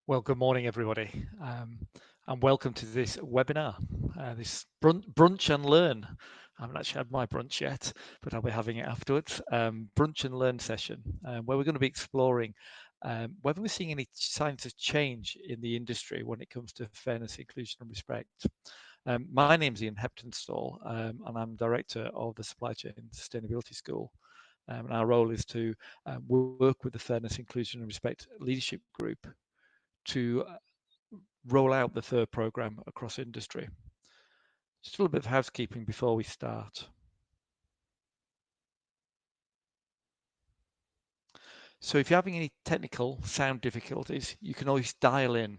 Well, good morning, everybody, and welcome to this webinar, this brunch and learn. I haven't actually had my brunch yet, but I'll be having it afterwards. Brunch and learn session, where we're going to be exploring whether we're seeing any signs of change in the industry when it comes to fairness, inclusion, and respect. My name's Ian Heptonstall, and I'm director of the Supply Chain Sustainability School. And our role is to work with the Fairness, Inclusion, and Respect Leadership Group to roll out the FIR program across industry. Just a little bit of housekeeping before we start. So if you're having any technical sound difficulties, you can always dial in.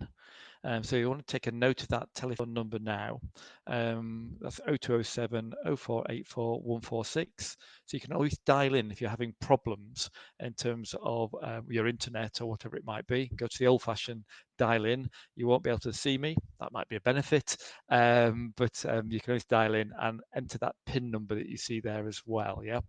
So you want to take a note of that telephone number now. That's 0207 0484 146. So you can always dial in if you're having problems in terms of your internet or whatever it might be. Go to the old-fashioned dial in. You won't be able to see me. That might be a benefit, but you can always dial in and enter that PIN number that you see there as well. Yeah.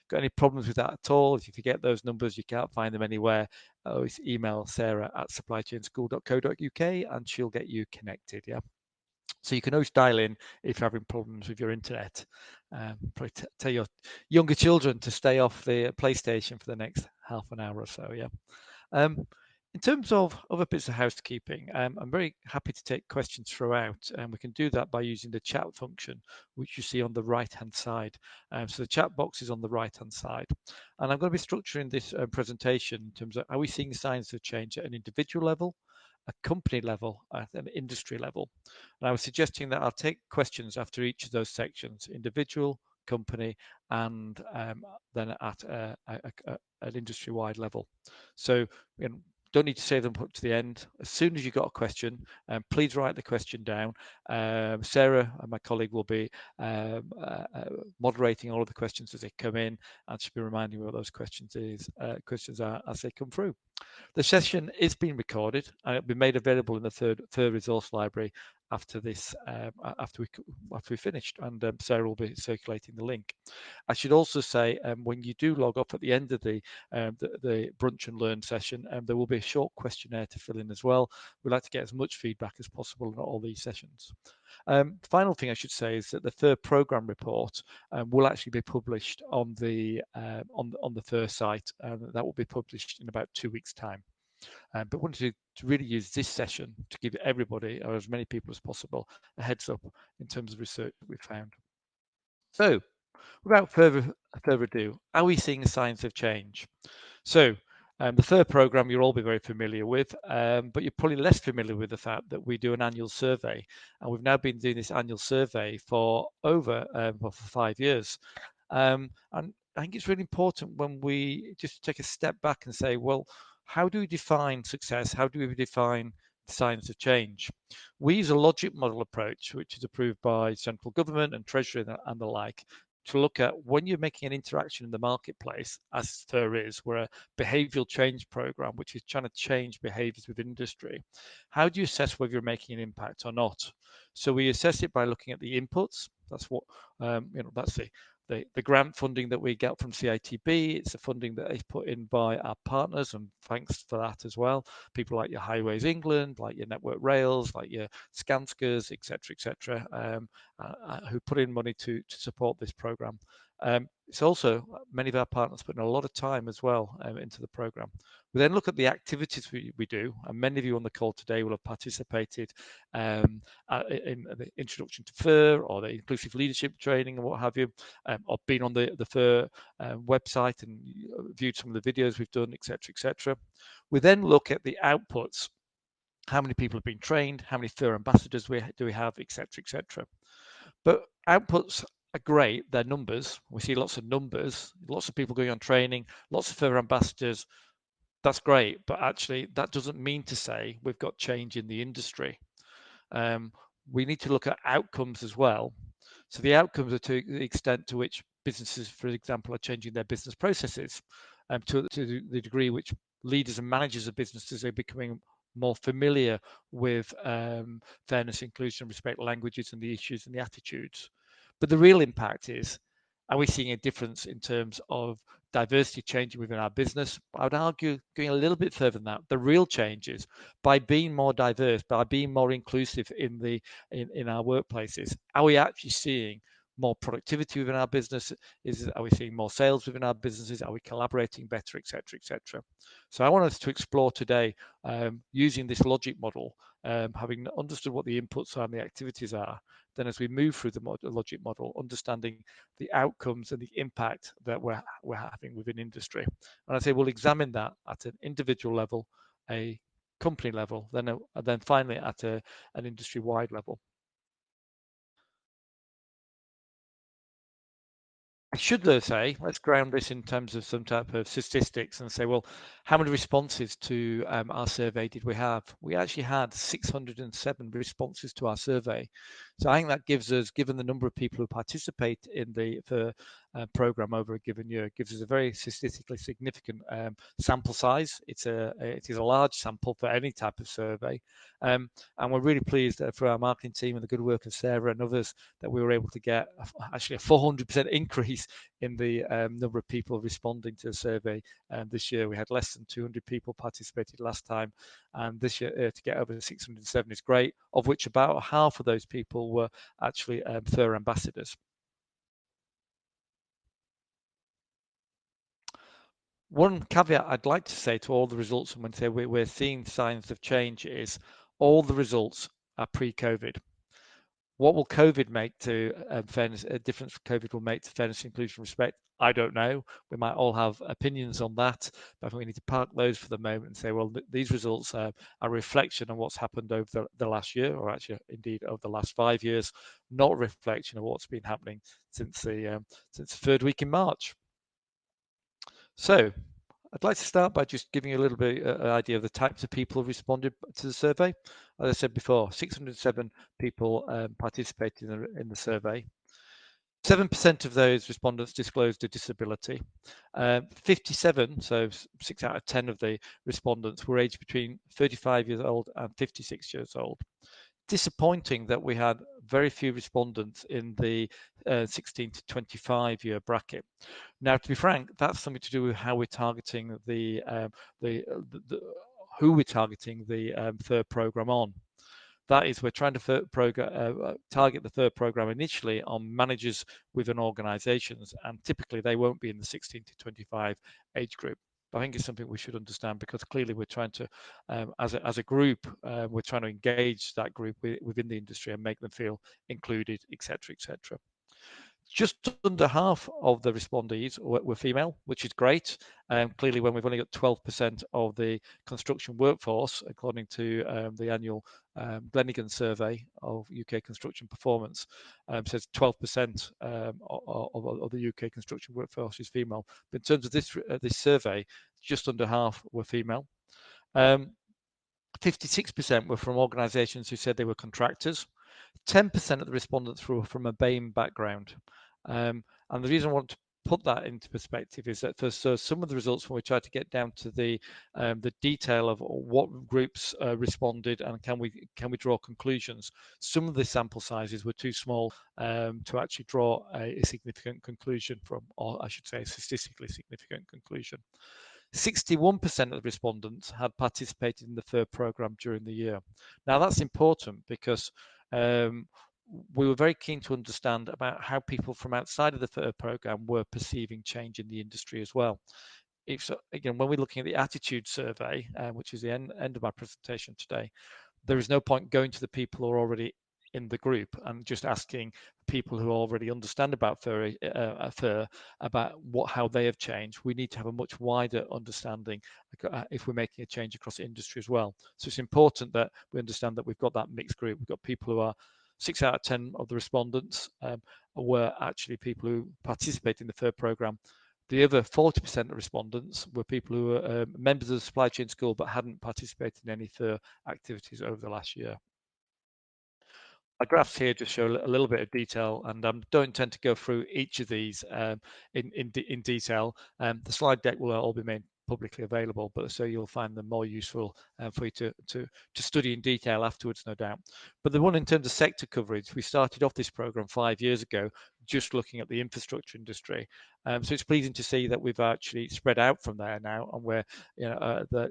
Got any problems with that at all? If you forget those numbers, you can't find them anywhere, always email Sarah at supplychainschool.co.uk and she'll get you connected. Yeah. So you can always dial in if you're having problems with your internet. Probably tell your younger children to stay off the PlayStation for the next half an hour or so. Yeah. In terms of other bits of housekeeping, I'm very happy to take questions throughout, and we can do that by using the chat function, which you see on the right-hand side. So the chat box is on the right-hand side. And I'm going to be structuring this presentation in terms of are we seeing signs of change at an individual level, a company level, at an industry level. And I was suggesting that I'll take questions after each of those sections, individual, company, and then at an industry-wide level. So don't need to save them up to the end. As soon as you've got a question, please write the question down. Sarah, my colleague, will be moderating all of the questions as they come in, and she'll be reminding me what those questions are as they come through. The session is being recorded and it'll be made available in the third resource library after this, after we finished, and Sarah will be circulating the link. I should also say when you do log off at the end of the brunch and learn session, there will be a short questionnaire to fill in as well. We'd like to get as much feedback as possible in all these sessions. Final thing I should say is that the FIR program report will actually be published on the FIR site. That will be published in about 2 weeks' time. But wanted to really use this session to give everybody, or as many people as possible, a heads up in terms of research that we've found. So, without further ado, are we seeing signs of change? So, the FIR program you'll all be very familiar with, but you're probably less familiar with the fact that we do an annual survey, and we've now been doing this annual survey for over for 5 years. And I think it's really important when we just take a step back and say, well, how do we define success? How do we define signs of change? We use a logic model approach, which is approved by central government and Treasury and the like, to look at when you're making an interaction in the marketplace, as there is, we're a behavioral change program, which is trying to change behaviors within industry. How do you assess whether you're making an impact or not? So we assess it by looking at the inputs. That's what, that's the grant funding that we get from CITB. It's the funding that is put in by our partners, and thanks for that as well. People like your Highways England, like your Network Rails, like your Skanskas, etc., who put in money to support this program. It's also many of our partners put in a lot of time as well into the program. We then look at the activities we do, and many of you on the call today will have participated in the introduction to FIR or the inclusive leadership training and what have you, or been on the FIR website and viewed some of the videos we've done, etc. We then look at the outputs. How many people have been trained? How many FIR ambassadors do we have, etc. But outputs are great. They're numbers. We see lots of numbers, lots of people going on training, lots of FIR ambassadors. That's great, but actually that doesn't mean to say we've got change in the industry. We need to look at outcomes as well. So the outcomes are to the extent to which businesses, for example, are changing their business processes, to the degree which leaders and managers of businesses are becoming more familiar with fairness, inclusion, respect languages and the issues and the attitudes. But the real impact is Are we seeing a difference in terms of diversity changing within our business? I would argue going a little bit further than that. The real change is by being more diverse, by being more inclusive in our workplaces. Are we actually seeing more productivity within our business? Are we seeing more sales within our businesses? Are we collaborating better, etc., etc.? So I want us to explore today using this logic model, having understood what the inputs are and the activities are. Then, as we move through the logic model, understanding the outcomes and the impact that we're having within industry. And I say we'll examine that at an individual level, a company level, then finally at an industry-wide level. I should though say, let's ground this in terms of some type of statistics and say, well, how many responses to our survey did we have? We actually had 607 responses to our survey. So I think that gives us, given the number of people who participate in the program over a given year, gives us a very statistically significant sample size. It is a large sample for any type of survey. And we're really pleased for our marketing team and the good work of Sarah and others that we were able to get actually a 400% increase in the number of people responding to the survey this year. We had less than 200 people participated last time, and this year to get over 607 is great, of which about half of those people were actually FIR ambassadors. One caveat I'd like to say to all the results, and when say we're seeing signs of change, is all the results are pre-COVID. What will COVID make to fairness? A difference COVID will make to fairness, inclusion, respect? I don't know. We might all have opinions on that, but I think we need to park those for the moment and say, well, these results are a reflection on what's happened over the last year, or actually, indeed, over the last 5 years, not a reflection of what's been happening since the third week in March. So, I'd like to start by just giving you a little bit an idea of the types of people who responded to the survey. As I said before, 607 people participated in the survey. 7% of those respondents disclosed a disability. 57, so 6 out of 10 of the respondents were aged between 35 years old and 56 years old. Disappointing that we had very few respondents in the 16 to 25 year bracket. Now, to be frank, that's something to do with how we're targeting who we're targeting the FIR program on. That is, we're trying to target the FIR program initially on managers within organisations, and typically they won't be in the 16 to 25 age group. I think it's something we should understand, because clearly we're trying to, as a group, we're trying to engage that group within the industry and make them feel included, etc., etc. Just under half of the respondees were female, which is great. Clearly, when we've only got 12% of the construction workforce, according to the annual Glenigan survey of UK construction performance, says 12% of the UK construction workforce is female. But in terms of this survey, just under half were female. 56% were from organisations who said they were contractors. 10% of the respondents were from a BAME background. And the reason I want to put that into perspective is that so some of the results, when we tried to get down to the detail of what groups responded and can we draw conclusions, some of the sample sizes were too small to actually draw a significant conclusion from, or I should say a statistically significant conclusion. 61% of the respondents had participated in the FIR program during the year. Now that's important because we were very keen to understand about how people from outside of the FIR program were perceiving change in the industry as well. Again, when we're looking at the attitude survey, which is the end of my presentation today, there is no point going to the people who are already in the group and just asking people who already understand about FIR about how they have changed. We need to have a much wider understanding if we're making a change across the industry as well. So it's important that we understand that we've got that mixed group. We've got people who are 6 out of 10 of the respondents were actually people who participate in the FIR program. The other 40% of respondents were people who were members of the supply chain school but hadn't participated in any FIR activities over the last year. My graphs here just show a little bit of detail, and I don't intend to go through each of these in detail. The slide deck will all be made publicly available, but so you'll find them more useful for you to study in detail afterwards, no doubt. But the one in terms of sector coverage, we started off this program 5 years ago just looking at the infrastructure industry. So it's pleasing to see that we've actually spread out from there now, and we're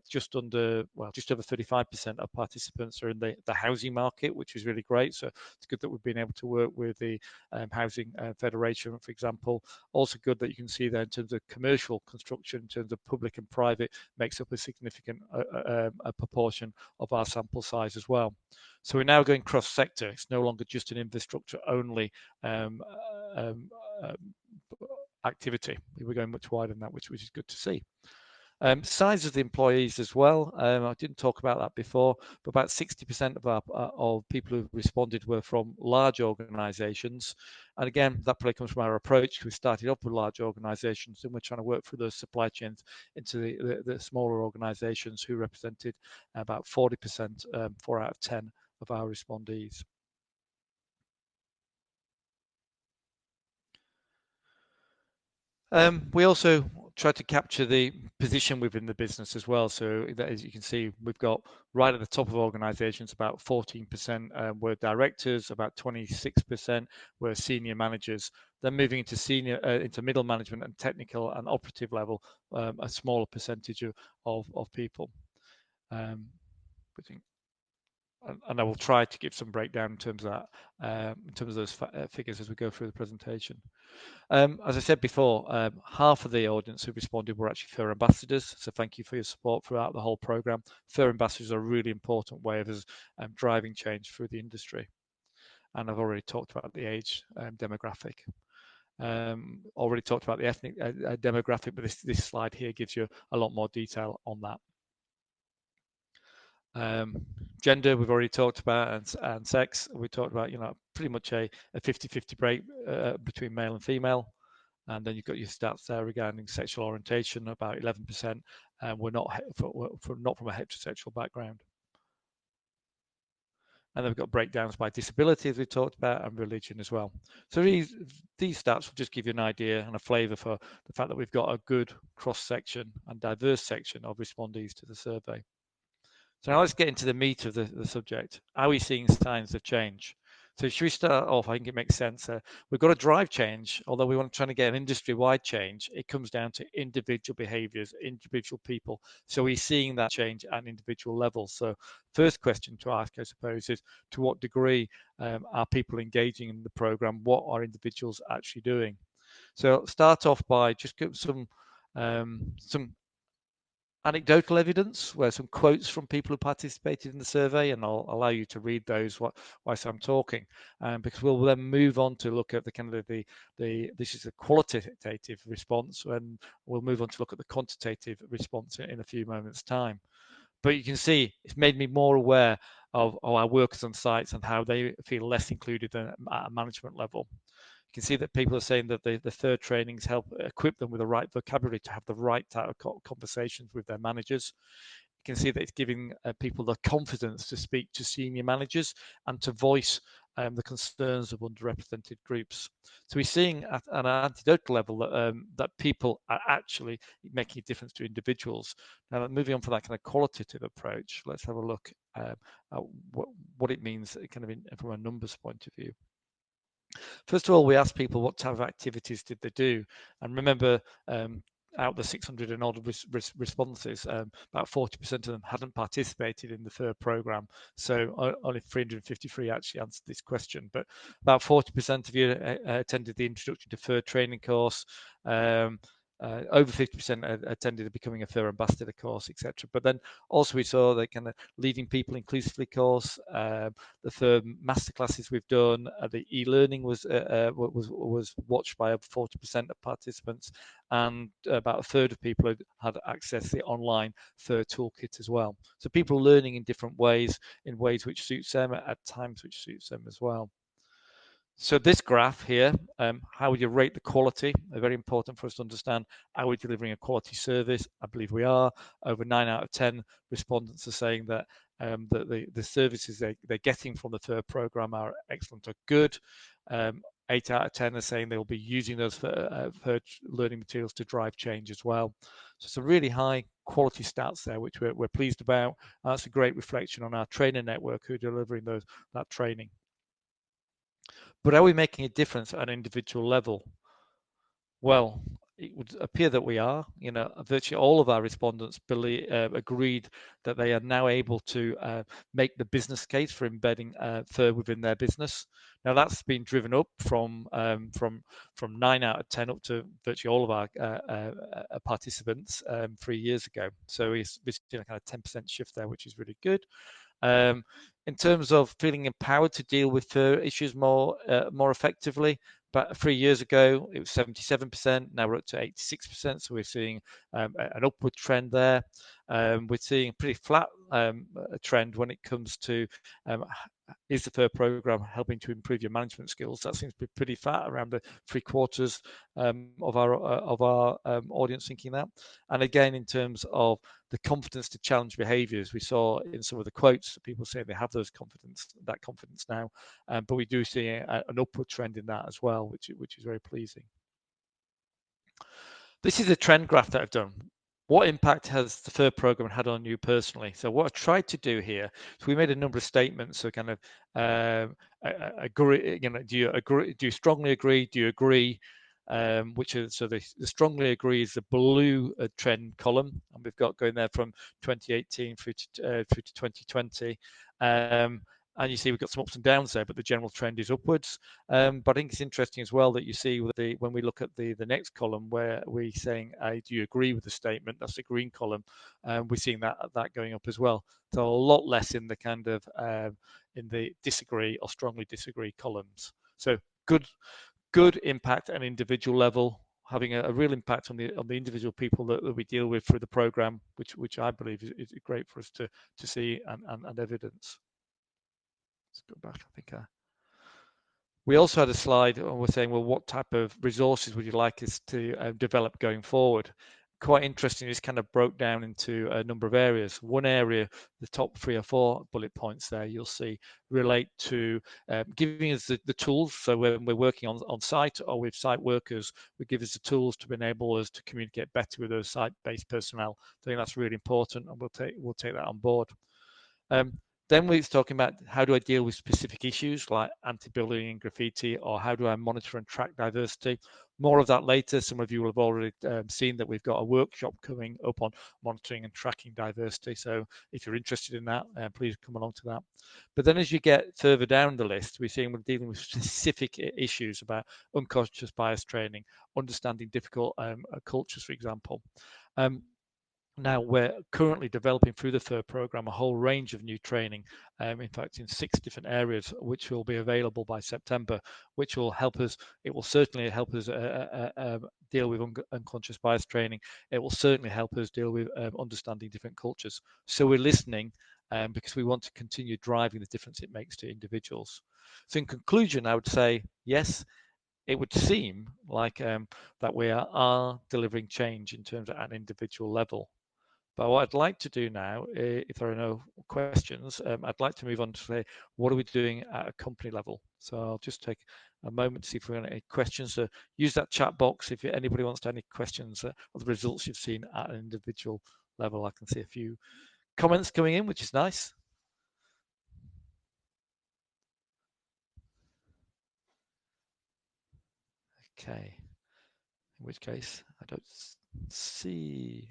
just over 35% of participants are in the housing market, which is really great. So it's good that we've been able to work with the Housing Federation, for example. Also good that you can see there in terms of commercial construction, in terms of public and private, makes up a significant a proportion of our sample size as well. So we're now going cross-sector. It's no longer just an infrastructure-only activity. We're going much wider than that, which is good to see. Size of the employees as well. I didn't talk about that before, but about 60% of people who responded were from large organisations. And again, that probably comes from our approach. We started off with large organisations, and we're trying to work through those supply chains into the smaller organisations, who represented about 40%, 4 out of 10 of our respondees. We also try to capture the position within the business as well. So that, as you can see, we've got right at the top of organizations, about 14% were directors, about 26% were senior managers. Then moving into middle management and technical and operative level, a smaller percentage of people. And I will try to give some breakdown in terms of that, in terms of those figures as we go through the presentation. As I said before, half of the audience who responded were actually FIR ambassadors. So thank you for your support throughout the whole program. FIR ambassadors are a really important way of us driving change through the industry. And I've already talked about the age demographic. Already talked about the ethnic demographic, but this slide here gives you a lot more detail on that. Gender we've already talked about, and sex we talked about. Pretty much a 50-50 break between male and female. And then you've got your stats there regarding sexual orientation, about 11%, and we're not from a heterosexual background. And then we've got breakdowns by disability, as we talked about, and religion as well. So these stats will just give you an idea and a flavour for the fact that we've got a good cross-section and diverse section of respondees to the survey. So now let's get into the meat of the subject. Are we seeing signs of change? So should we start off? I think it makes sense. We've got to drive change, although we want to try to get an industry-wide change. It comes down to individual behaviours, individual people. So we're seeing that change at individual levels. So first question to ask, I suppose, is to what degree are people engaging in the programme? What are individuals actually doing? So start off by just give some anecdotal evidence, where some quotes from people who participated in the survey, and I'll allow you to read those whilst I'm talking, because we'll then move on to look at the kind of this is a qualitative response, and we'll move on to look at the quantitative response in a few moments' time. But you can see it's made me more aware of our workers on sites and how they feel less included at a management level. You can see that people are saying that the FIR trainings help equip them with the right vocabulary to have the right type of conversations with their managers. You can see that it's giving people the confidence to speak to senior managers and to voice the concerns of underrepresented groups. So we're seeing at an anecdotal level that people are actually making a difference to individuals. Now, moving on from that kind of qualitative approach, let's have a look at what it means kind of from a numbers point of view. First of all, we asked people what type of activities did they do, and remember, out of the 600 and odd responses, about 40% of them hadn't participated in the FIR program. So only 353 actually answered this question, but about 40% of you attended the Introduction to FIR training course. Over 50% attended a Becoming a FIR Ambassador course, etc. But then also we saw the kind of Leading People Inclusively course, the FIR masterclasses we've done, the e-learning was watched by over 40% of participants, and about a third of people had accessed the online FIR toolkit as well. So people learning in different ways, in ways which suits them, at times which suits them as well. So this graph here, how would you rate the quality? Very important for us to understand, are we delivering a quality service? I believe we are. Over 9 out of 10 respondents are saying that the services they're getting from the FIR program are excellent or good. 8 out of 10 are saying they will be using those FIR learning materials to drive change as well. So some really high quality stats there, which we're pleased about. That's a great reflection on our trainer network who are delivering that training. But are we making a difference at an individual level? Well, it would appear that we are. Virtually all of our respondents agreed that they are now able to make the business case for embedding FIR within their business. Now that's been driven up from 9 out of 10 up to virtually all of our participants 3 years ago. So we're seeing a kind of 10% shift there, which is really good. In terms of feeling empowered to deal with FIR issues more effectively, but 3 years ago it was 77%. Now we're up to 86%. So we're seeing an upward trend there. We're seeing a pretty flat trend when it comes to is the FIR program helping to improve your management skills? That seems to be pretty fat, around the 3/4 of our audience thinking that. And again, in terms of the confidence to challenge behaviours, we saw in some of the quotes people saying they have that confidence now, but we do see an upward trend in that as well, which is very pleasing. This is a trend graph that I've done. What impact has the FIR program had on you personally? So what I tried to do here, so we made a number of statements. So kind of agree, do you agree? Do you strongly agree? Do you agree? The strongly agree is the blue trend column, and we've got going there from 2018 through to 2020. And you see we've got some ups and downs there, but the general trend is upwards. But I think it's interesting as well that you see when we look at the next column where we're saying, do you agree with the statement? That's the green column. We're seeing that going up as well. So a lot less in the kind of in the disagree or strongly disagree columns. So good impact at an individual level, having a real impact on the individual people that we deal with through the program, which I believe is great for us to see and evidence. Let's go back. I think we also had a slide and we're saying, well, what type of resources would you like us to develop going forward? Quite interesting, it's kind of broke down into a number of areas. One area, the top 3 or 4 bullet points there, you'll see relate to giving us the tools. So when we're working on site or with site workers, we give us the tools to enable us to communicate better with those site-based personnel. I think that's really important, and we'll take that on board. Then we're talking about how do I deal with specific issues like anti-bullying and graffiti, or how do I monitor and track diversity? More of that later. Some of you will have already seen that we've got a workshop coming up on monitoring and tracking diversity. So if you're interested in that, please come along to that. But then as you get further down the list, we're seeing we're dealing with specific issues about unconscious bias training, understanding difficult cultures, for example. Now we're currently developing through the FIR program a whole range of new training, in fact in 6 different areas, which will be available by September, which will help us. It will certainly help us deal with unconscious bias training. It will certainly help us deal with understanding different cultures. So we're listening because we want to continue driving the difference it makes to individuals. So in conclusion, I would say yes, it would seem like that we are delivering change in terms of an individual level. But what I'd like to do now, if there are no questions, I'd like to move on to say, what are we doing at a company level? So I'll just take a moment to see if we have any questions. So use that chat box if anybody wants to have any questions of the results you've seen at an individual level. I can see a few comments coming in, which is nice. Okay. In which case, I don't see,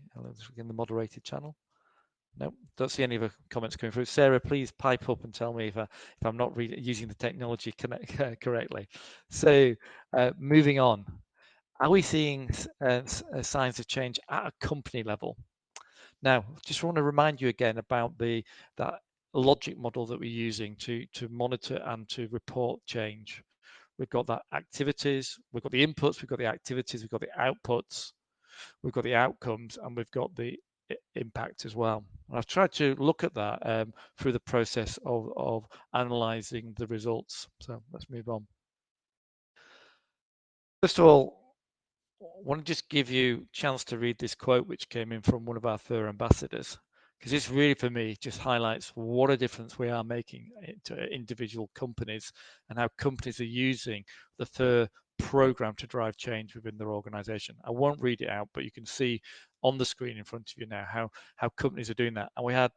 in the moderated channel. No, don't see any other comments coming through. Sarah, please pipe up and tell me if I'm not using the technology correctly. So moving on, are we seeing signs of change at a company level? Now, just want to remind you again about that logic model that we're using to monitor and to report change. We've got that activities, we've got the inputs, we've got the activities, we've got the outputs, we've got the outcomes, and we've got the impact as well. And I've tried to look at that through the process of analysing the results. So let's move on. First of all, I want to just give you a chance to read this quote which came in from one of our FIR ambassadors, because this really, for me, just highlights what a difference we are making to individual companies and how companies are using the FIR program to drive change within their organization. I won't read it out, but you can see on the screen in front of you now how companies are doing that. And we had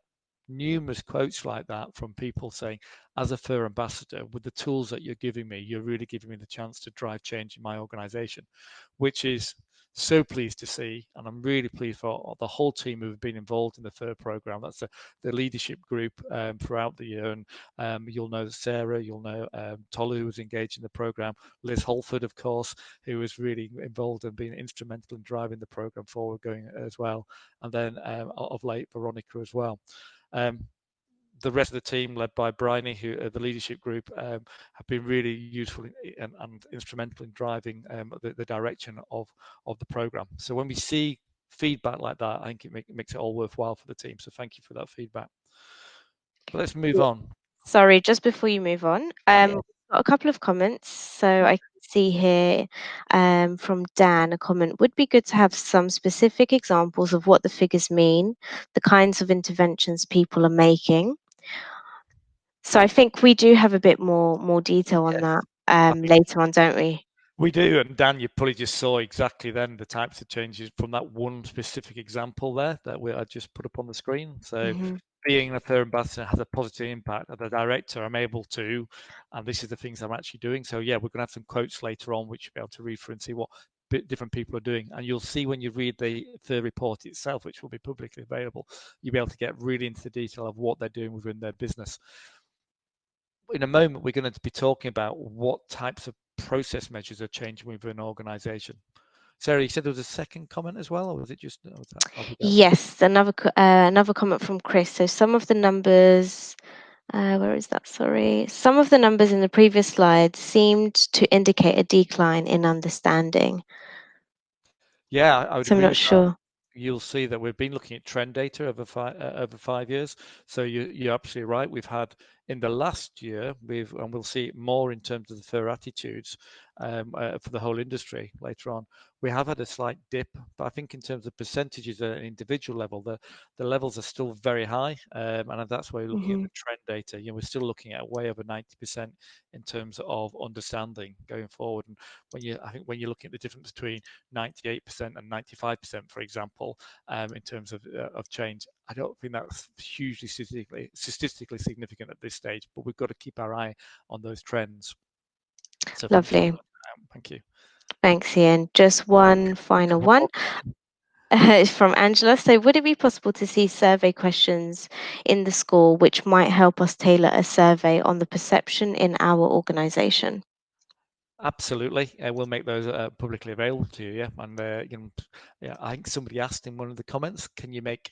numerous quotes like that from people saying, as a FIR ambassador, with the tools that you're giving me, you're really giving me the chance to drive change in my organization, which is so pleased to see. And I'm really pleased for the whole team who've been involved in the FIR program. That's the leadership group throughout the year. And you'll know Sarah, you'll know Tolu, who was engaged in the program, Liz Holford, of course, who was really involved and been instrumental in driving the program forward going as well. And then of late, Veronica as well. The rest of the team, led by Bryony, who the leadership group, have been really useful and instrumental in driving the direction of the program. So when we see feedback like that, I think it makes it all worthwhile for the team. So thank you for that feedback. But let's move on. Sorry, just before you move on, Yeah. got a couple of comments. So I can see here from Dan a comment, would be good to have some specific examples of what the figures mean, the kinds of interventions people are making. So I think we do have a bit more detail on Yes. that later on, don't we? We do, and Dan, you probably just saw exactly then the types of changes from that one specific example there that I just put up on the screen. So Hmm. being a FIR ambassador has a positive impact. As a director, I'm able to, and this is the things I'm actually doing. So yeah, we're going to have some quotes later on, which you'll be able to read through and see what different people are doing. And you'll see when you read the FIR report itself, which will be publicly available, you'll be able to get really into the detail of what they're doing within their business. In a moment, we're going to be talking about what types of process measures are changing within an organization. Sarah, you said there was a second comment as well, or was it just have we dealt with? Yes, another comment from Chris. So some of the numbers, where is that? Sorry. Some of the numbers in the previous slide seemed to indicate a decline in understanding. Yeah, I would So I'm agree not with that. sure. You'll see that we've been looking at trend data over 5 years. So you're absolutely right. We've had in the last year, and we'll see it more in terms of the FIR attitudes for the whole industry later on. We have had a slight dip, but I think in terms of percentages at an individual level, the levels are still very high, and that's why we're looking at Hmm. the trend data. We're still looking at way over 90% in terms of understanding going forward. And I think when you're looking at the difference between 98% and 95%, for example, in terms of change, I don't think that's hugely statistically significant at this stage, but we've got to keep our eye on those trends. So thanks very Lovely. much. Thank you. Thanks, Ian. Just one final One one more question. from Angela. So, would it be possible to see survey questions in the score which might help us tailor a survey on the perception in our organisation? Absolutely, we'll make those publicly available to you. Yeah, and yeah, I think somebody asked in one of the comments, can you make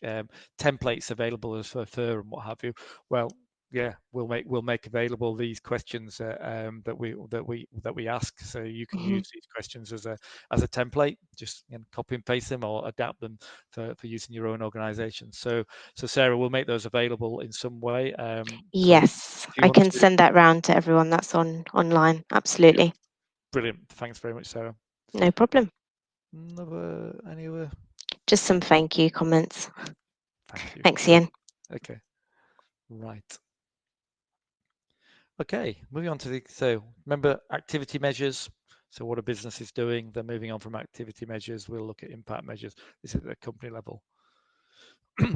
templates available as for FIR and what have you? Well, yeah, we'll make available these questions that we ask, so you can Hmm. use these questions as a template. Just copy and paste them or adapt them for using your own organisation. So Sarah, we'll make those available in some way. So Yes, if you I want can to, send that round to everyone that's online. yeah, Absolutely. brilliant. Thanks very much, Sarah. No problem. Any other? Just some thank you comments. Thank you. Thanks, Brilliant. Ian. Okay. Right. Okay. Moving on to so remember activity measures. So what a business is doing. Then moving on from activity measures, we'll look at impact measures. This is at the company level.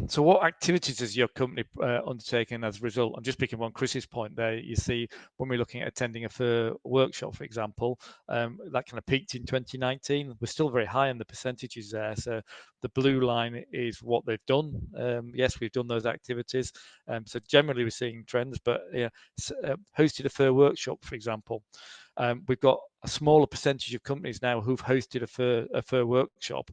So what activities is your company undertaking as a result? I'm just picking on Chris's point there. You see, when we're looking at attending a FIR workshop, for example, that kind of peaked in 2019. We're still very high in the percentages there. So the blue line is what they've done. Yes, we've done those activities. So generally we're seeing trends, but yeah, hosted a FIR workshop, for example. We've got a smaller percentage of companies now who've hosted a FIR workshop.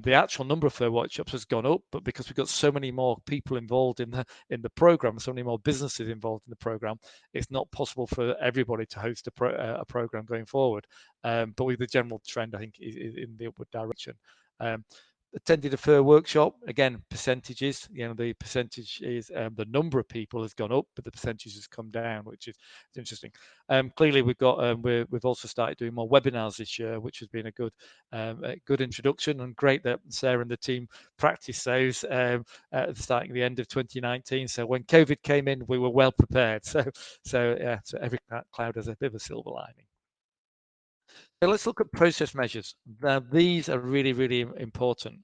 The actual number of FIR workshops has gone up, but because we've got so many more people involved in the program, so many more businesses involved in the program, it's not possible for everybody to host a program going forward. But with the general trend, I think is in the upward direction. Um, Attended a FIR workshop, again, percentages, the percentage is the number of people has gone up, but the percentage has come down, which is interesting. Clearly we've got we've also started doing more webinars this year, which has been a good introduction, and great that Sarah and the team practiced those starting the end of 2019. So when COVID came in, we were well prepared. So yeah, so every cloud has a bit of a silver lining. So let's look at process measures. Now, these are really, really important.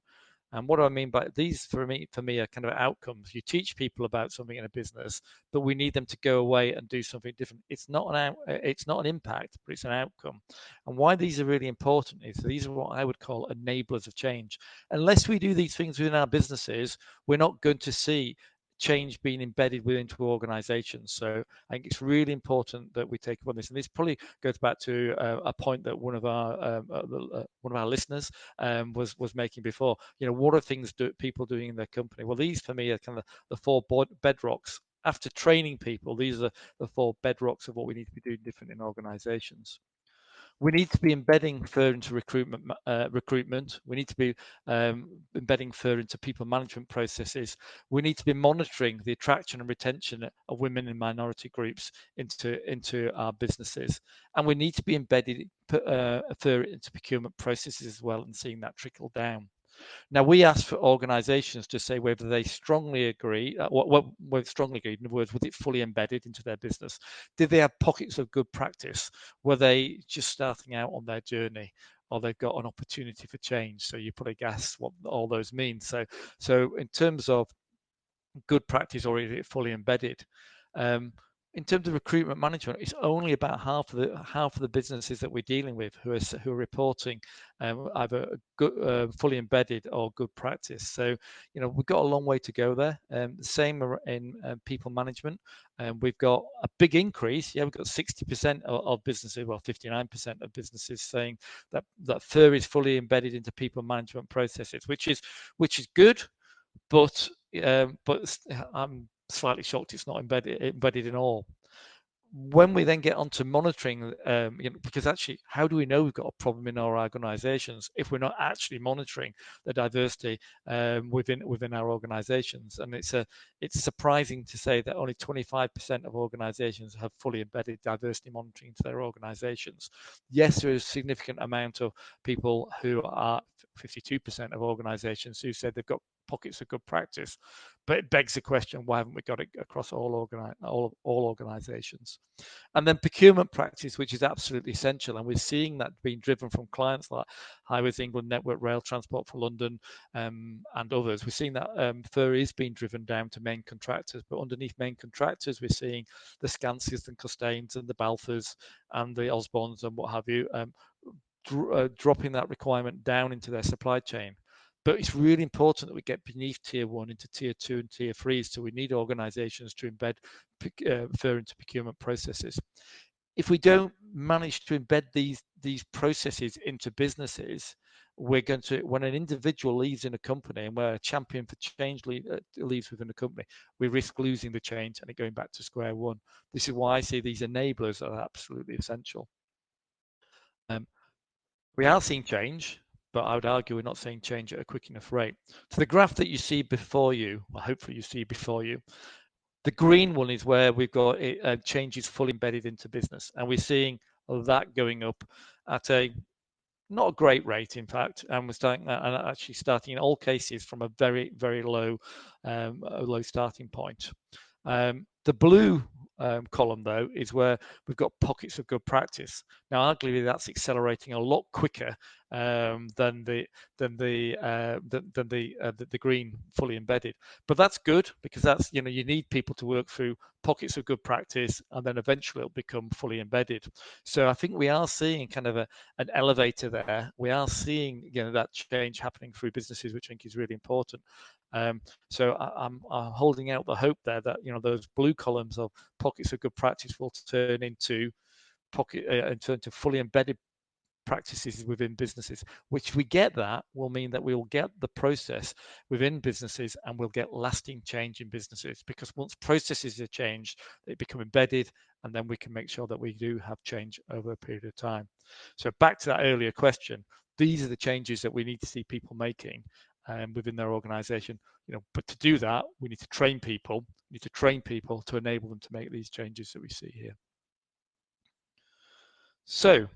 And what do I mean by these? For me, are kind of outcomes. You teach people about something in a business, but we need them to go away and do something different. It's not an impact, but it's an outcome. And why these are really important is these are what I would call enablers of change. Unless we do these things within our businesses, we're not going to see change being embedded into organizations. So I think it's really important that we take up on this. And this probably goes back to a point that one of our listeners was making before. What are things people doing in their company? Well, these for me are kind of the four bedrocks. After training people, these are the four bedrocks of what we need to be doing different in organizations. We need to be embedding FIR into recruitment. We need to be embedding FIR into people management processes. We need to be monitoring the attraction and retention of women and minority groups into our businesses. And we need to be embedded FIR into procurement processes as well and seeing that trickle down. Now, we ask for organisations to say whether they strongly agree, strongly agreed, in other words, was it fully embedded into their business? Did they have pockets of good practice? Were they just starting out on their journey? Or they've got an opportunity for change. So you probably guess what all those mean. So in terms of good practice, or is it fully embedded? In terms of recruitment management, it's only about half of the businesses that we're dealing with who are reporting either good, fully embedded or good practice. So we've got a long way to go there. The same in people management. We've got a big increase. Yeah, we've got 60% of businesses, well, 59% of businesses saying that FIR is fully embedded into people management processes, which is good. But I'm slightly shocked it's not embedded in all. When we then get onto monitoring, because actually, how do we know we've got a problem in our organisations if we're not actually monitoring the diversity within our organisations? And it's surprising to say that only 25% of organisations have fully embedded diversity monitoring into their organisations. Yes, there is a significant amount of people who are 52% of organisations who said they've got pockets of good practice, but it begs the question: why haven't we got it across all organisations? And then procurement practice, which is absolutely essential, and we're seeing that being driven from clients like Highways England, Network Rail Transport for London, and others. We're seeing that FIR is being driven down to main contractors, but underneath main contractors, we're seeing the Scansys and Costains and the Balfours and the Osborns and what have you, dropping that requirement down into their supply chain. But it's really important that we get beneath tier 1 into tier 2 and tier 3. So we need organizations to embed FIR into procurement processes. If we don't manage to embed these processes into businesses, we're going to, when an individual leaves in a company and where a champion for change leaves within a company, we risk losing the change and it going back to square one. This is why I see these enablers are absolutely essential. We are seeing change, but I would argue we're not seeing change at a quick enough rate. So the graph that you see before you, or hopefully you see before you, the green one is where we've got changes fully embedded into business, and we're seeing that going up at a not a great rate, in fact, and we're starting in all cases from a very, very low starting point. The blue column, though, is where we've got pockets of good practice. Now, arguably, that's accelerating a lot quicker than the green fully embedded. But that's good because that's you need people to work through pockets of good practice, and then eventually it'll become fully embedded. So I think we are seeing kind of an elevator there. We are seeing that change happening through businesses, which I think is really important. So I'm holding out the hope there that those blue columns of pockets of good practice will turn into fully embedded practices within businesses, which we get that will mean that we will get the process within businesses and we'll get lasting change in businesses, because once processes are changed, they become embedded, and then we can make sure that we do have change over a period of time. So back to that earlier question, these are the changes that we need to see people making within their organization. But to do that, we need to train people. We need to train people to enable them to make these changes that we see here. So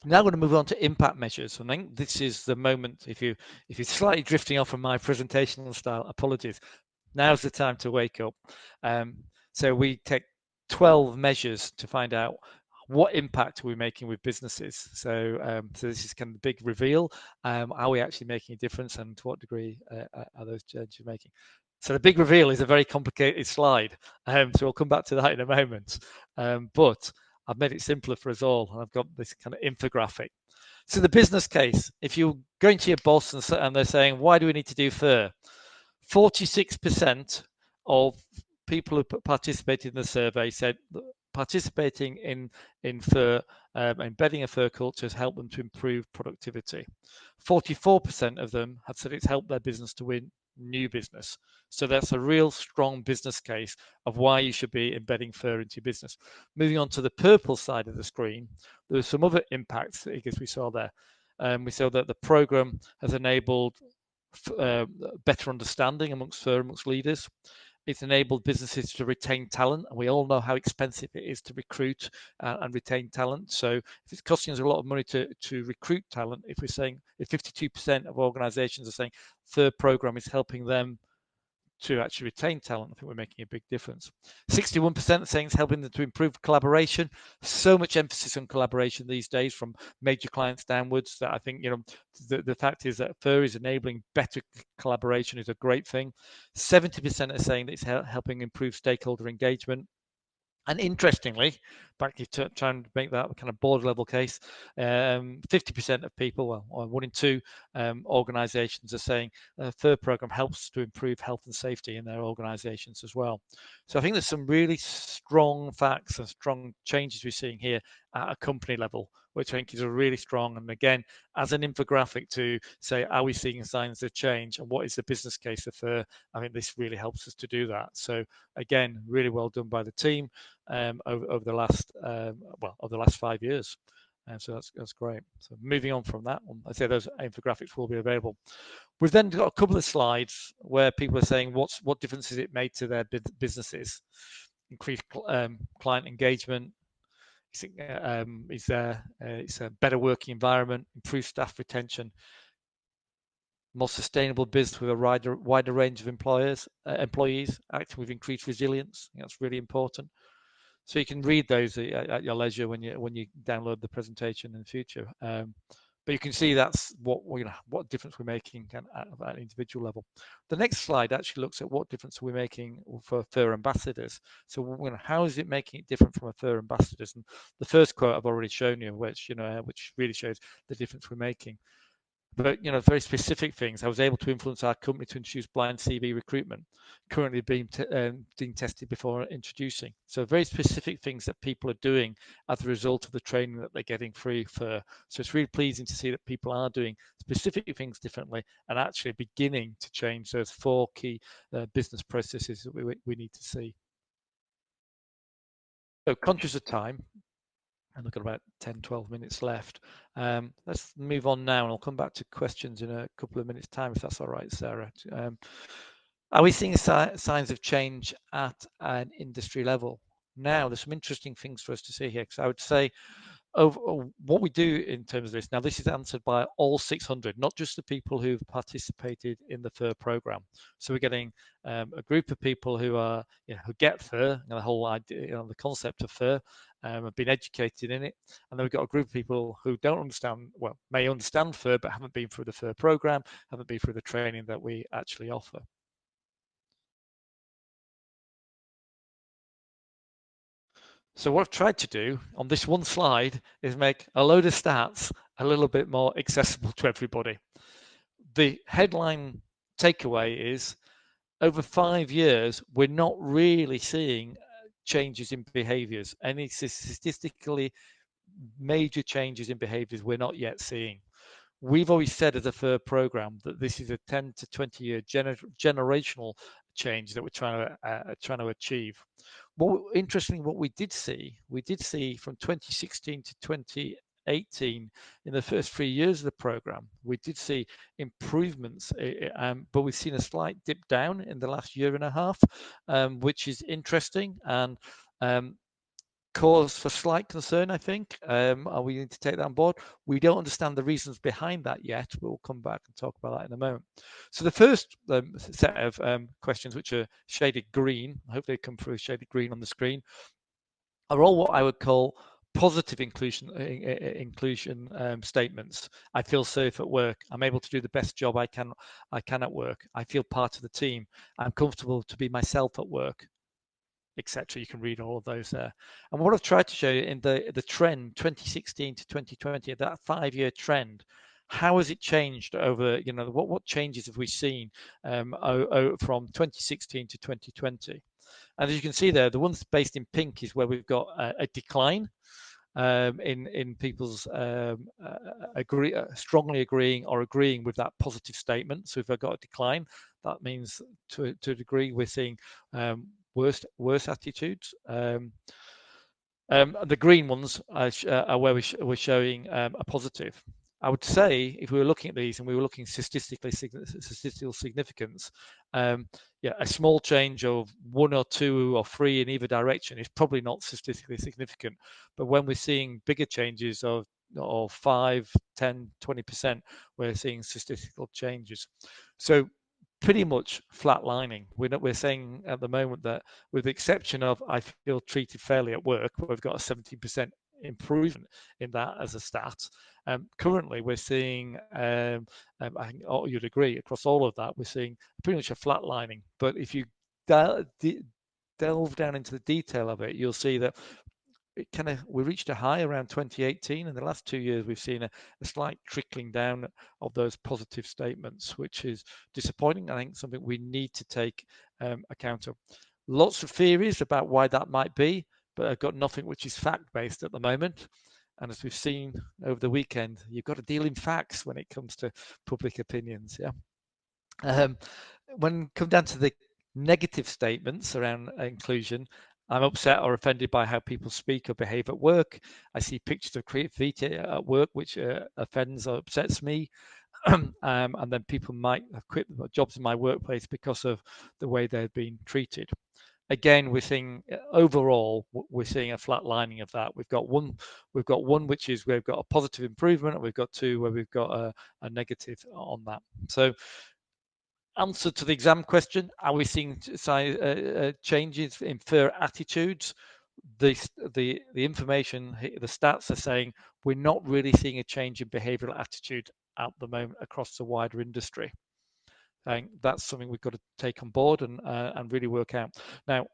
now I'm going to move on to impact measures. I think this is the moment, if you're slightly drifting off from my presentational style, apologies. Now's the time to wake up. So we take 12 measures to find out what impact are we making with businesses? So this is kind of the big reveal. Are we actually making a difference, and to what degree are those changes making? So the big reveal is a very complicated slide. So we'll come back to that in a moment. But I've made it simpler for us all, and I've got this kind of infographic. So the business case, if you're going to your boss and they're saying, why do we need to do FIR? 46% of people who participated in the survey said participating in FIR, embedding a FIR culture has helped them to improve productivity. 44% of them have said it's helped their business to win new business. So that's a real strong business case of why you should be embedding FIR into your business. Moving on to the purple side of the screen, there are some other impacts I guess we saw there. We saw that the program has enabled better understanding amongst leaders. It's enabled businesses to retain talent, and we all know how expensive it is to recruit and retain talent. So if it's costing us a lot of money to recruit talent, if we're saying if 52% of organizations are saying third program is helping them to actually retain talent, I think we're making a big difference. 61% are saying it's helping them to improve collaboration. So much emphasis on collaboration these days from major clients downwards that I think, the fact is that FIR is enabling better collaboration is a great thing. 70% are saying that it's helping improve stakeholder engagement. And interestingly, back to trying to make that kind of board level case, 50% of people, well, or 1 in 2 organizations are saying the FIR program helps to improve health and safety in their organizations as well. So I think there's some really strong facts and strong changes we're seeing here at a company level, which I think is a really strong, and again, as an infographic to say, are we seeing signs of change and what is the business case of FIR? I think this really helps us to do that. So again, really well done by the team over the last over the last 5 years. So that's great. So moving on from that one, I say those infographics will be available. We've then got a couple of slides where people are saying what difference has it made to their businesses? Increased client engagement. Is there? It's a better working environment, improved staff retention, more sustainable business with a wider range of employees, acting with increased resilience. That's really important. So you can read those at your leisure when you download the presentation in the future. But you can see that's what difference we're making at an individual level. The next slide actually looks at what difference we're making for FIR ambassadors. So how is it making it different from a FIR ambassadors? And the first quote I've already shown you, which really shows the difference we're making. But very specific things. I was able to influence our company to introduce blind CV recruitment, currently being tested before introducing. So very specific things that people are doing as a result of the training that they're getting free for. So it's really pleasing to see that people are doing specific things differently and actually beginning to change those 4 key business processes that we need to see. So conscious of time, and look at about 10, 12 minutes left. Let's move on now, and I'll come back to questions in a couple of minutes' time, if that's all right, Sarah. Are we seeing signs of change at an industry level? Now, there's some interesting things for us to see here, because I would say what we do in terms of this. Now, this is answered by all 600, not just the people who've participated in the FIR program. So we're getting a group of people who are who get FIR, the whole idea, the concept of FIR, have been educated in it, and then we've got a group of people who don't understand, well, may understand FIR, but haven't been through the FIR program, haven't been through the training that we actually offer. So what I've tried to do on this one slide is make a load of stats a little bit more accessible to everybody. The headline takeaway is over 5 years, we're not really seeing changes in behaviors. Any statistically major changes in behaviors we're not yet seeing. We've always said as a FIR program that this is a 10 to 20 year generational change that we're trying to achieve. Interestingly, what we did see from 2016 to 2018, in the first 3 years of the program, we did see improvements, but we've seen a slight dip down in the last year and a half, which is interesting and cause for slight concern, I think. We need to take that on board. We don't understand the reasons behind that yet. We'll come back and talk about that in a moment. So the first set of questions, which are shaded green, hopefully they come through shaded green on the screen, are all what I would call positive inclusion statements. I feel safe at work. I'm able to do the best job I can at work. I feel part of the team. I'm comfortable to be myself at work, etc. You can read all of those there. And what I've tried to show you in the trend 2016 to 2020, that 5-year trend, how has it changed over, what changes have we seen from 2016 to 2020? And as you can see there, the ones based in pink is where we've got a decline in people's strongly agreeing or agreeing with that positive statement. So if I've got a decline, that means to a degree we're seeing worse attitudes. The green ones are where we're showing a positive. I would say if we were looking at these and we were looking statistical significance, yeah, a small change of 1 or 2 or 3 in either direction is probably not statistically significant. But when we're seeing bigger changes of 5, 10, 20%, we're seeing statistical changes. So pretty much flatlining. We're saying at the moment that, with the exception of I feel treated fairly at work, we've got a 17% improvement in that as a stat. Currently, we're seeing, I think you'd agree, across all of that, we're seeing pretty much a flatlining. But if you delve down into the detail of it, you'll see that we reached a high around 2018. In the last 2 years, we've seen a slight trickling down of those positive statements, which is disappointing. I think something we need to take account of. Lots of theories about why that might be, but I've got nothing which is fact-based at the moment. And as we've seen over the weekend, you've got to deal in facts when it comes to public opinions. Yeah. When come down to the negative statements around inclusion, I'm upset or offended by how people speak or behave at work. I see pictures of creativity at work, which offends or upsets me. And then people might have quit jobs in my workplace because of the way they've been treated. Again, we're seeing overall, we're seeing a flat lining of that. We've got one which is we've got a positive improvement, and we've got 2 where we've got a negative on that. So, answer to the exam question: are we seeing changes in FIR attitudes? The information, the stats are saying we're not really seeing a change in behavioural attitude at the moment across the wider industry. I think that's something we've got to take on board and really work out. Now,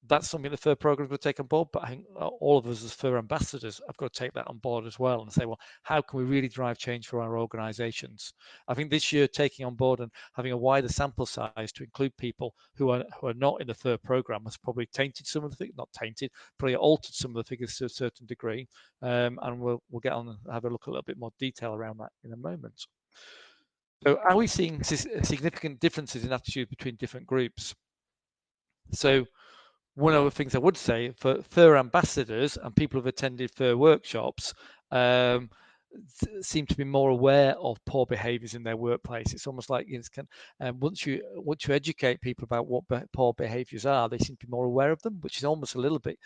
that's something the FIR programs will take on board, but I think all of us as FIR ambassadors have got to take that on board as well and say, well, how can we really drive change for our organisations? I think this year taking on board and having a wider sample size to include people who are not in the FIR program has probably tainted some of the figures, not tainted, probably altered some of the figures to a certain degree, and we'll get on and have a look a little bit more detail around that in a moment. So are we seeing significant differences in attitude between different groups? So one of the things I would say for FIR ambassadors and people who've attended FIR workshops seem to be more aware of poor behaviours in their workplace. It's almost like once you educate people about what poor behaviours are, they seem to be more aware of them, which is almost a little bit.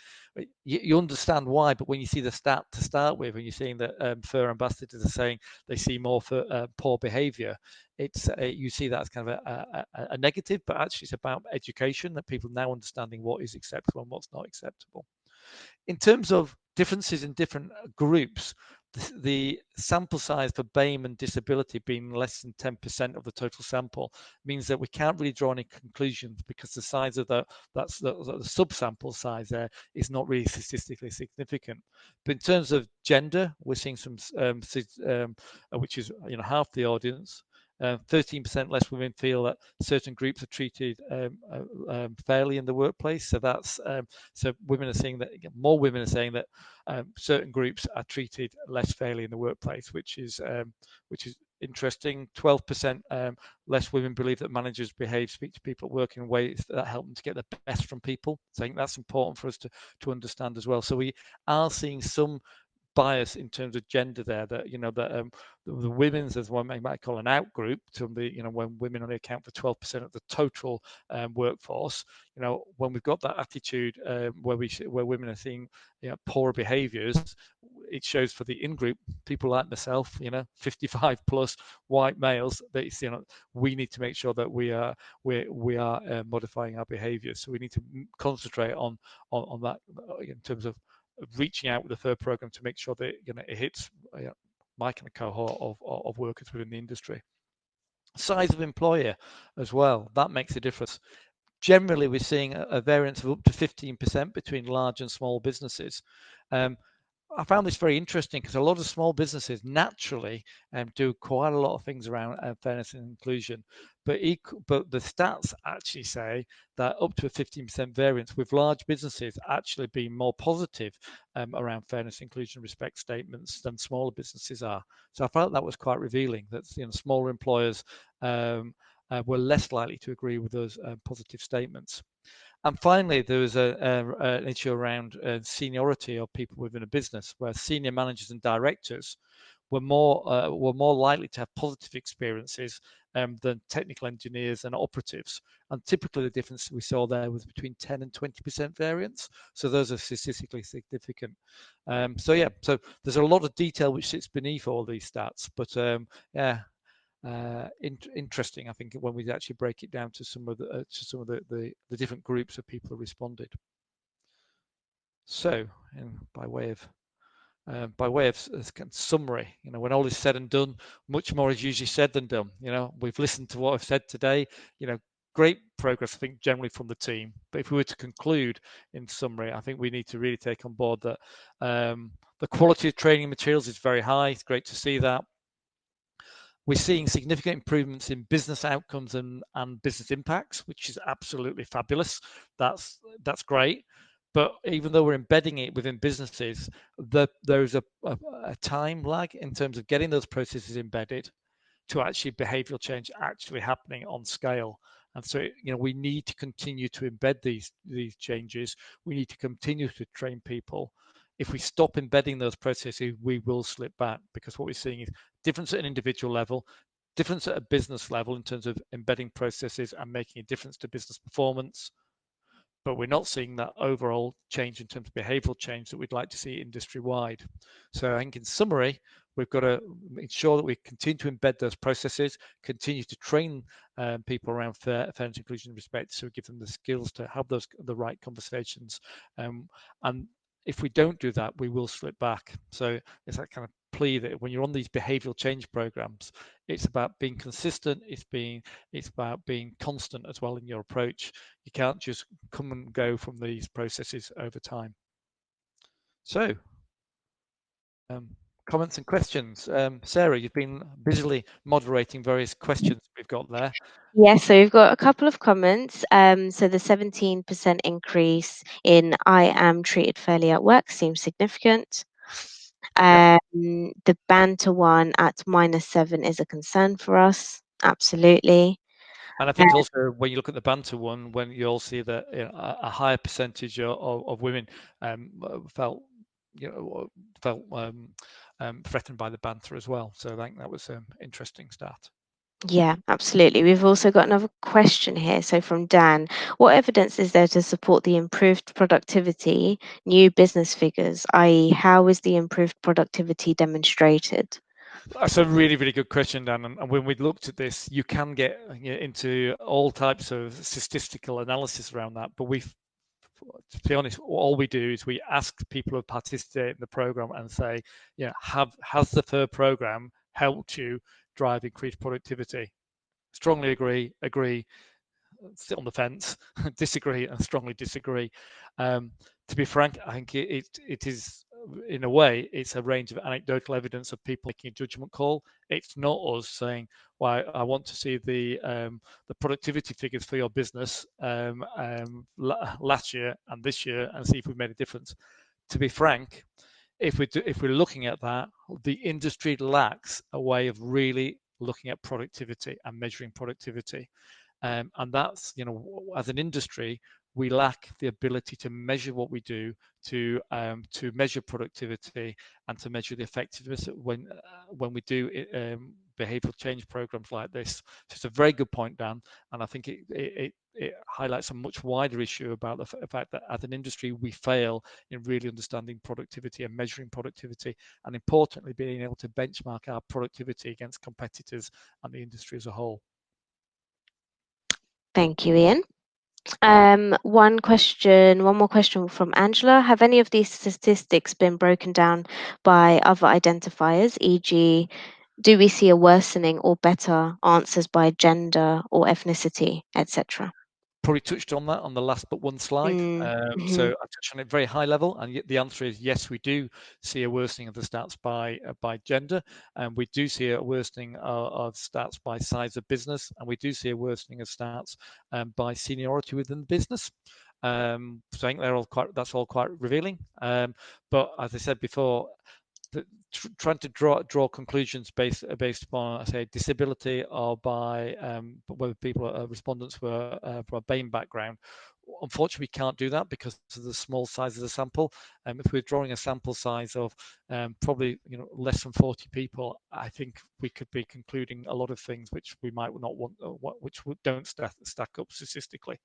You understand why, but when you see the stat to start with, and you're seeing that FIR ambassadors are saying they see more for poor behaviour, you see that as kind of a negative, but actually it's about education, that people now understanding what is acceptable and what's not acceptable. In terms of differences in different groups, the sample size for BAME and disability being less than 10% of the total sample means that we can't really draw any conclusions, because the size of the subsample size there is not really statistically significant. But in terms of gender, we're seeing some, which is half the audience. 13% less women feel that certain groups are treated fairly in the workplace. So that's so women are saying that more women are saying that certain groups are treated less fairly in the workplace, which is interesting. 12% less women believe that managers speak to people at work in ways that help them to get the best from people. So I think that's important for us to understand as well. So we are seeing some bias in terms of gender there, that the women's, as one might call an out group, to the when women only account for 12% of the total workforce. When we've got that attitude where women are seeing poor behaviours, it shows for the in-group people like myself, 55 plus white males, that we need to make sure that we are modifying our behaviours. So we need to concentrate on that in terms of reaching out with the FIR program to make sure that it hits my kind of cohort of workers within the industry. Size of employer as well, that makes a difference. Generally, we're seeing a variance of up to 15% between large and small businesses. I found this very interesting because a lot of small businesses naturally do quite a lot of things around fairness and inclusion, but the stats actually say that up to a 15% variance with large businesses actually being more positive around fairness, inclusion, respect statements than smaller businesses are. So I felt that was quite revealing that smaller employers were less likely to agree with those positive statements. And finally, there was an issue around seniority of people within a business, where senior managers and directors were more likely to have positive experiences than technical engineers and operatives. And typically, the difference we saw there was between 10 and 20% variance. So those are statistically significant. So there's a lot of detail which sits beneath all these stats, but yeah. Interesting, I think, when we actually break it down to some of the different groups of people who responded. So, by way of summary, when all is said and done, much more is usually said than done. We've listened to what I've said today. Great progress, I think, generally from the team. But if we were to conclude in summary, I think we need to really take on board that the quality of training materials is very high. It's great to see that. We're seeing significant improvements in business outcomes and business impacts, which is absolutely fabulous. That's great. But even though we're embedding it within businesses, there's a time lag in terms of getting those processes embedded to actually behavioral change actually happening on scale. And so, we need to continue to embed these changes. We need to continue to train people. If we stop embedding those processes, we will slip back, because what we're seeing is difference at an individual level, difference at a business level in terms of embedding processes and making a difference to business performance. But we're not seeing that overall change in terms of behavioral change that we'd like to see industry-wide. So I think in summary, we've got to ensure that we continue to embed those processes, continue to train people around fairness, inclusion, and respect, so we give them the skills to have the right conversations. And if we don't do that, we will slip back. So it's that kind of plea that when you're on these behavioral change programs, it's about being consistent. It's about being constant as well in your approach. You can't just come and go from these processes over time. So, comments and questions. Sarah, you've been busily moderating various questions we've got there. Yes, so we've got a couple of comments. So the 17% increase in I am treated fairly at work seems significant. The banter one at -7 is a concern for us. Absolutely. And I think also when you look at the banter one, when you'll see that a higher percentage of women felt threatened by the banter as well. So I think that was an interesting stat. Yeah, absolutely. We've also got another question here. So from Dan, what evidence is there to support the improved productivity, new business figures, i.e., how is the improved productivity demonstrated? That's a really, really good question, Dan. And when we looked at this, you can get into all types of statistical analysis around that. But to be honest, all we do is we ask people who participate in the program and say, has the FIR program helped you drive increased productivity? Strongly agree, sit on the fence, disagree, and strongly disagree. To be frank, I think it is, in a way, it's a range of anecdotal evidence of people making a judgment call. It's not us saying, "Well, I want to see the productivity figures for your business last year and this year and see if we've made a difference." To be frank, if we're looking at that, the industry lacks a way of really looking at productivity and measuring productivity. And that's, as an industry, we lack the ability to measure what we do, to measure productivity, and to measure the effectiveness when we do behavioural change programs like this. So it's a very good point, Dan, and I think it highlights a much wider issue about the fact that as an industry we fail in really understanding productivity and measuring productivity, and importantly being able to benchmark our productivity against competitors and the industry as a whole. Thank you, Ian. One more question from Angela. Have any of these statistics been broken down by other identifiers, e.g., do we see a worsening or better answers by gender or ethnicity, etc.? Probably touched on that on the last but one slide. So Mm-hmm. I touched on it very high level, and the answer is yes, we do see a worsening of the stats by gender, and we do see a worsening of stats by size of business, and we do see a worsening of stats by seniority within the business. So I think that's all quite revealing. But as I said before, trying to draw conclusions based upon, I say, disability or by whether people are respondents were from a BAME background. Unfortunately, we can't do that because of the small size of the sample. If we're drawing a sample size of probably less than 40 people, I think we could be concluding a lot of things which we might not want, which don't stack up statistically.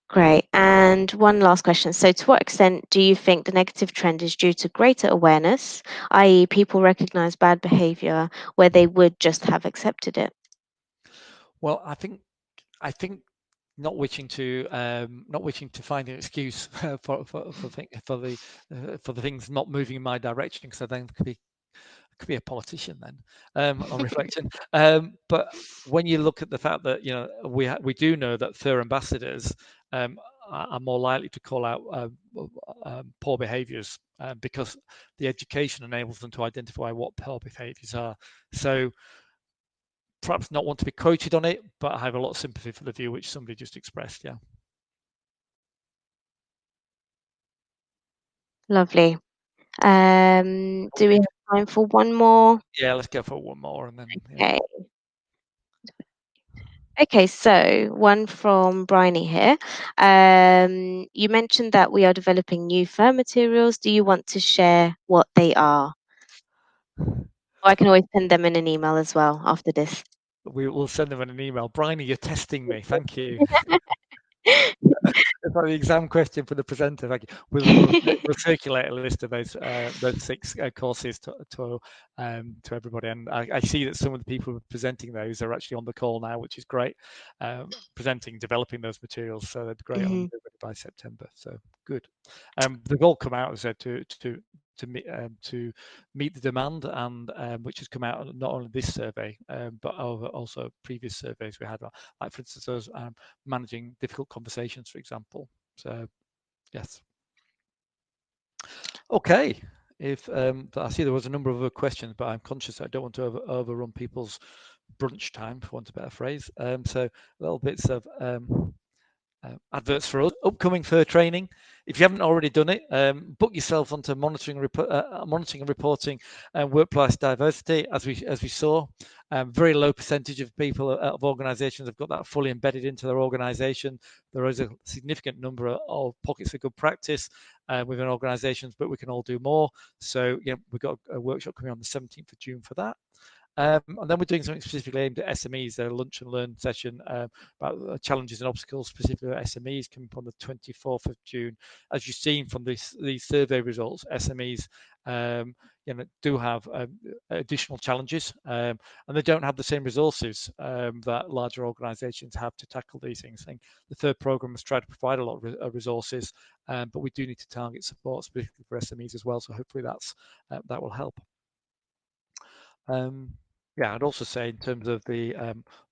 Great. And one last question. So, to what extent do you think the negative trend is due to greater awareness, i.e., people recognize bad behavior where they would just have accepted it? Well, I think not wishing to find an excuse for the things not moving in my direction, because I then could be a politician then, on reflection. But when you look at the fact that we do know that FIR ambassadors are more likely to call out poor behaviours because the education enables them to identify what poor behaviours are. So perhaps not want to be quoted on it, but I have a lot of sympathy for the view which somebody just expressed. Yeah. Lovely. Do we Okay. have time for one more? Yeah, let's go for one more and then yeah. Okay. Okay, so one from Bryony here. You mentioned that we are developing new FIR materials. Do you want to share what they are? Or I can always send them in an email as well after this. We will send them an email. Bryony, you're testing me. Thank you. It's like the exam question for the presenter. Like we'll circulate a list of those 6 courses to everybody. And I see that some of the people who are presenting those are actually on the call now, which is great. Developing those materials, so they'd be great on Mhm. everybody by September. So good. They've all come out, as I said, to meet the demand, and which has come out of not only this survey, but also previous surveys we had, like for instance those managing difficult conversations, for example. So yes. Okay. If I see there was a number of other questions, but I'm conscious I don't want to overrun people's brunch time, for want of a better phrase. So little bits of adverts for us. Upcoming FIR training. If you haven't already done it, book yourself onto monitoring and reporting workplace diversity. As we saw, very low percentage of people of organisations have got that fully embedded into their organisation. There is a significant number of pockets of good practice within organisations, but we can all do more. So we've got a workshop coming on the 17th of June for that. And then we're doing something specifically aimed at SMEs, a lunch and learn session about challenges and obstacles specifically at SMEs coming up on the 24th of June. As you've seen from these survey results, SMEs do have additional challenges, and they don't have the same resources that larger organisations have to tackle these things. I think the third programme has tried to provide a lot of resources, but we do need to target support specifically for SMEs as well. So hopefully that will help. Yeah, I'd also say in terms of the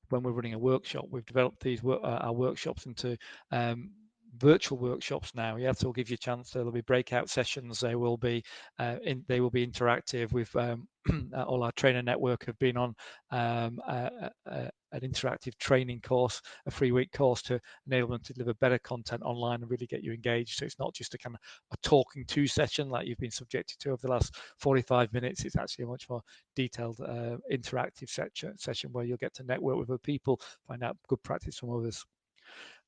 when we're running a workshop, we've developed our workshops into virtual workshops now. Yeah, so we'll give you a chance. There'll be breakout sessions. They will be interactive. With all our trainer network have been on an interactive training course, a 3-week course to enable them to deliver better content online and really get you engaged. So it's not just a kind of a talking to session like you've been subjected to over the last 45 minutes. It's actually a much more detailed interactive session where you'll get to network with other people, find out good practice from others.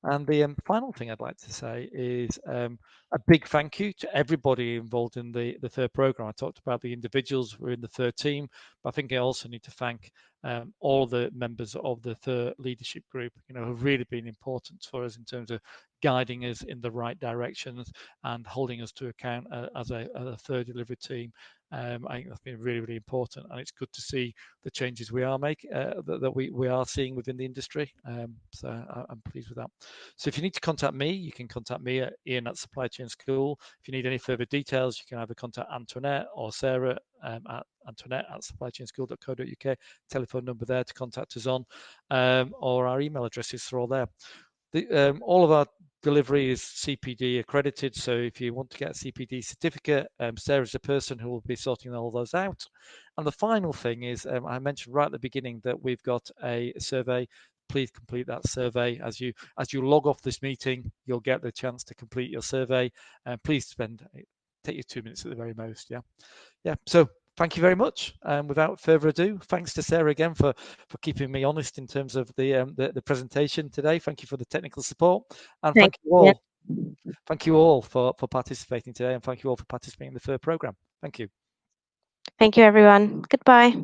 And the final thing I'd like to say is a big thank you to everybody involved in the third program. I talked about the individuals who are in the third team, but I think I also need to thank all the members of the third leadership group, who've really been important for us in terms of guiding us in the right directions and holding us to account as a third delivery team. I think that's been really, really important, and it's good to see the changes we are making, that we are seeing within the industry. So I'm pleased with that. So if you need to contact me, you can contact me at Ian at Supply Chain School. If you need any further details, you can either contact Antoinette or Sarah at Antoinette at supplychainschool.co.uk. Telephone number there to contact us on, or our email addresses are all there. All of our delivery is CPD accredited, so if you want to get a CPD certificate, Sarah's the person who will be sorting all those out. And the final thing is, I mentioned right at the beginning that we've got a survey. Please complete that survey. As you log off this meeting, you'll get the chance to complete your survey. Please take you 2 minutes at the very most. Yeah. So thank you very much. Without further ado, thanks to Sarah again for keeping me honest in terms of the presentation today. Thank you for the technical support, and Thank you. thank you all for participating today, and thank you all for participating in the FIR program. Thank you. Thank you, everyone. Goodbye.